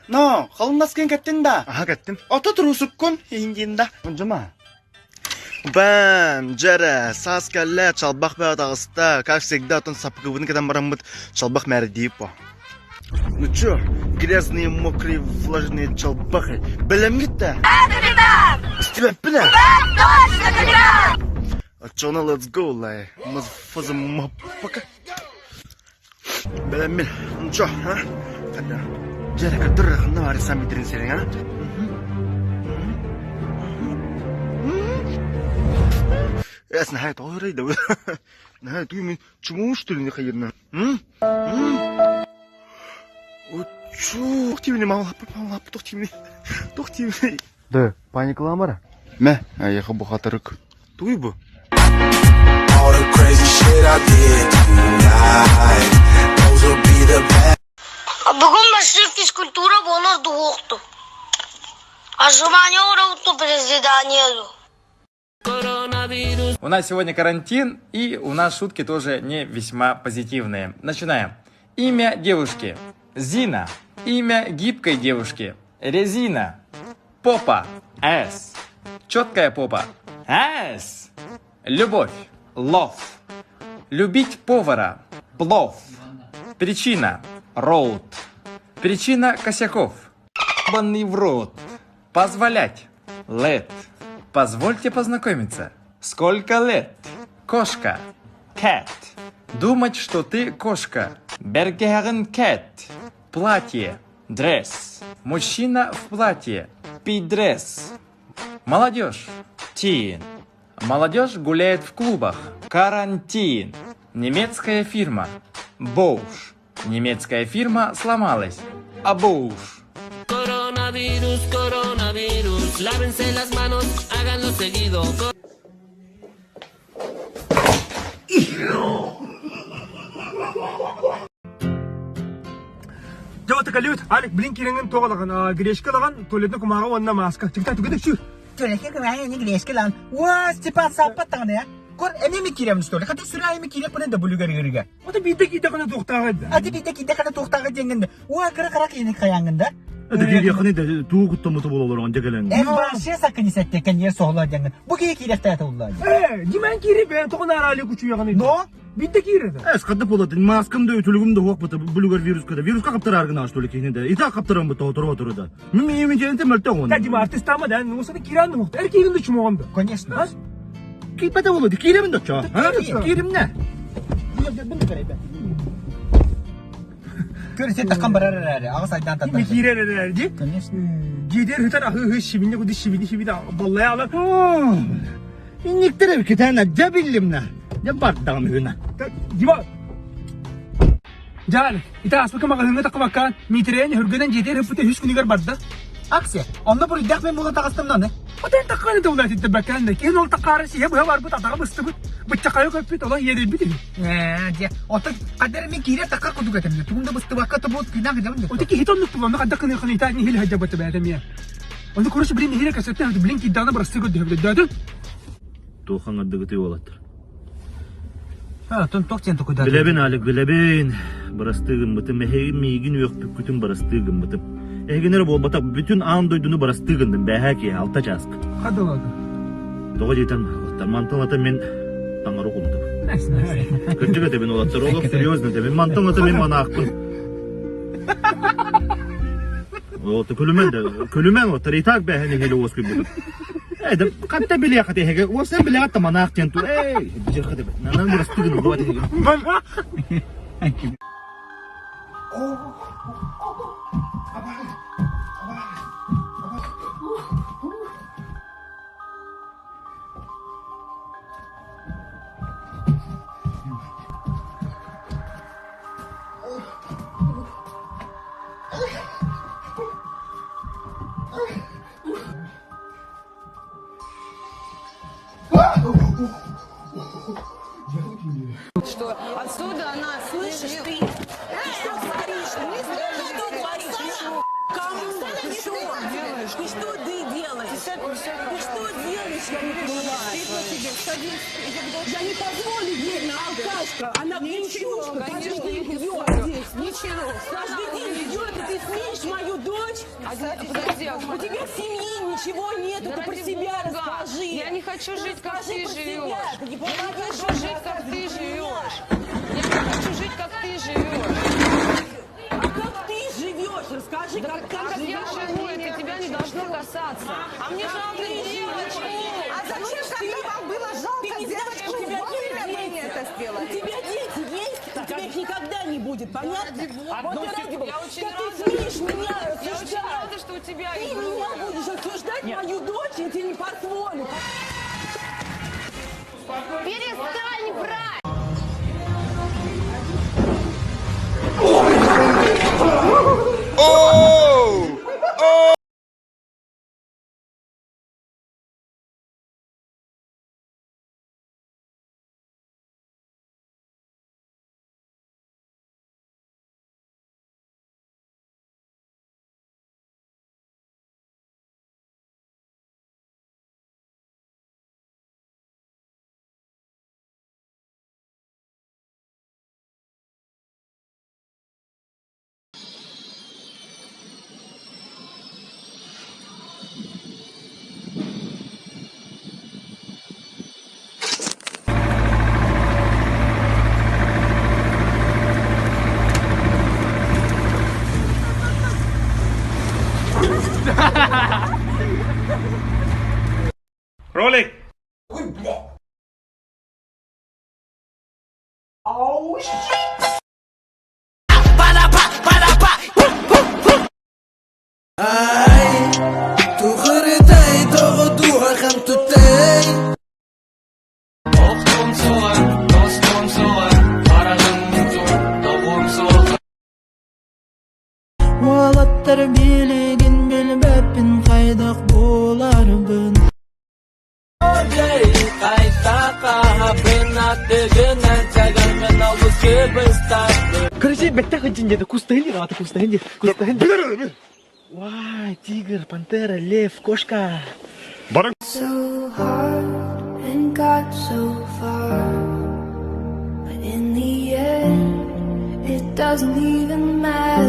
No, kalınmasken gittin de. Aha gittim. Ota turusukkun hinginde. Uncuma. Ben Jere, Saskelle, çalbak be adağısta, kaç segde atın sapıkıvını kadar maramıt çalbak meri deyip o. Ну чё, грязные, мокрые, влажные çalbakы. Белем gitti. Стивен пиля. Точно капитан! Ачона, let's go, лай. Мазфаза мапака. Белем bil. Ну чё, ha? Kada. Jere kadar ne var sen bitirin senin ha? Ясно, нахайт ойройда. Нахайт уймен чему что ли не хайырна? Чух тебе не мало, тух тебе. Да, паникаламара. Мә, аяқы бұқатырық. Туй бұ. All the crazy shit I did tonight, those will be the best. Бүгін мәшрек физкультура болар дуоқты. Ожимание уровня президента. У нас сегодня карантин, и у нас шутки тоже не весьма позитивные. Начинаем. Имя девушки. Зина. Имя гибкой девушки. Резина. Попа. С. Четкая попа. С. Любовь. Love. Любить повара. Плов. Причина. Роуд. Причина косяков. Банный в рот. Позволять. Let. Позвольте познакомиться. Сколько лет? Кошка. Cat. Думать, что ты кошка. Bergen cat. Платье. Dress. Мужчина в платье. Пидрес. Молодежь. Teen. Молодежь гуляет в клубах. Карантин. Немецкая фирма. Bosch. Немецкая фирма сломалась. А Bosch. Coronavirus, coronavirus, lávense las manos, háganlo seguido. Жавата калют, алик блин киренген тоғалаған, грешке лаған, туалетні кумаға онна маска. Тікта түгеді шүр. Tuoleke kemään ni gleske lan. Waa, Stepan sapatan ya. Kor emi mi kirem stol. Kata sura emi kirem pun da bulu gari-gari. Ota bide kita kana toқтағы. Ati bide kana toxtaga jengende. Waa kara ini kayangında. Ata geri yakını da tuğu kutlaması bol olur onca gelen. En başı sakın isetteken yer soğla jengen. Bu ki kirefte atıldı. Димен кире ben тоғын арали күчу яғаны. No? Бide кире да. Қадып болады. Маскам да өтілігім да оқ бұты бүлігер вирус када. Вирусқа қаптар арғына ашты өлі кейіне да. Ита қаптарам бұты отыруға тұры да. Мен женте мөлті оғын. Тәдім артист ама да. Осыны киранды мұқты. Әркейгінді чумағанды. Конечно. Кейпәді болады. Кирем да ча. Кирем не? Görse takkan barar ağız aydan tatlı. Kirelerdi. Конечно. Gider hıtar ahı şibinde kudu şibinde ballaya alır. İnniktere bir tane cebillim ne? Ne bardağım hüna. Giba. Jal, ita asbaka makalınga takamakan. Mitreyen hürgüden gider hıpıte hüs kunigar barda. Aksi. Onda bu iddak ben bula takastım ne? O da takkanı da ulat itti bakan da. Kesin ol takkarı şey bu var bu takara bıstı bu. Bıçakayı köpüt olan yedi bitir. Dia. Otak kadar mi kire takar kudu gatem. Tunda bıstı vakit bu pinang gatem. O teki hiton nuktu bana kadar kanı kanı tani hil hacca batı bədem ya. Onda kuruş birin hile kasetne hadi blink iddiana bırastı gördü hevde dödü. Toğan adı gıtı olattır. Ha, tun tok sen tokuda. Bilebin alik bilebin. Barastığım bıtım. Migin yok pükkütüm barastığım bıtım. Egener bol batak bütün an doydunu barastığındım. Behaki alta cask. Hadi oldu. Doğa jeytan mantın ata men tangar okuldu. Kırcık ete ben olattır. Oğlum seriyozna ete ben mantın ata men bana akpın. O da külümen o taritak beheni hile oskü budu. Edem katta bile yakate hege. O sen bile katta mana akten tu. Ey, bir hadi be. Nanan barastığın doğa hege. Bana. Что отсюда она, слышишь, ты что творишь? Не знаю, что творишь. Кому? Ты что делаешь? Ты что ты делаешь? Ты что делаешь? Я не понимаю. Я не позволю ей, она алкашка. Она ничего, каждый день идет здесь. Ничего. Каждый день идет, и ты смеешь мою дочь? Подожди, у тебя семьи ничего нету, ты про себя расскажи. Я не хочу жить, как ты Расскажи про живешь. себя, ты не Я не помогаешь хочу жить, как ты живешь. Я не хочу жить, как ты живешь. А как ты живешь? Расскажи, Да как как ты я живу, это тебя не должно касаться. А мне жалко девочку. А зачем тогда вам было жалко девочку? У тебя дети это сделали. У тебя дети есть, у тебя их никогда не будет, понятно? Вот и ради бога. Я очень Как рада. ты смеешь меня Я очень осуждать? рада, что у тебя Ты их меня много. будешь осуждать, мою дочь, я тебе не позволю. Перестань брать! Ролик! Mualatlar biligin bilbepin kaydak bularбын. Короче, беттах один где-то кустенди, а ты кустенди. Вай, тигр, пантера, лев, кошка. So hard and got so far, but in the end, it doesn't even matter.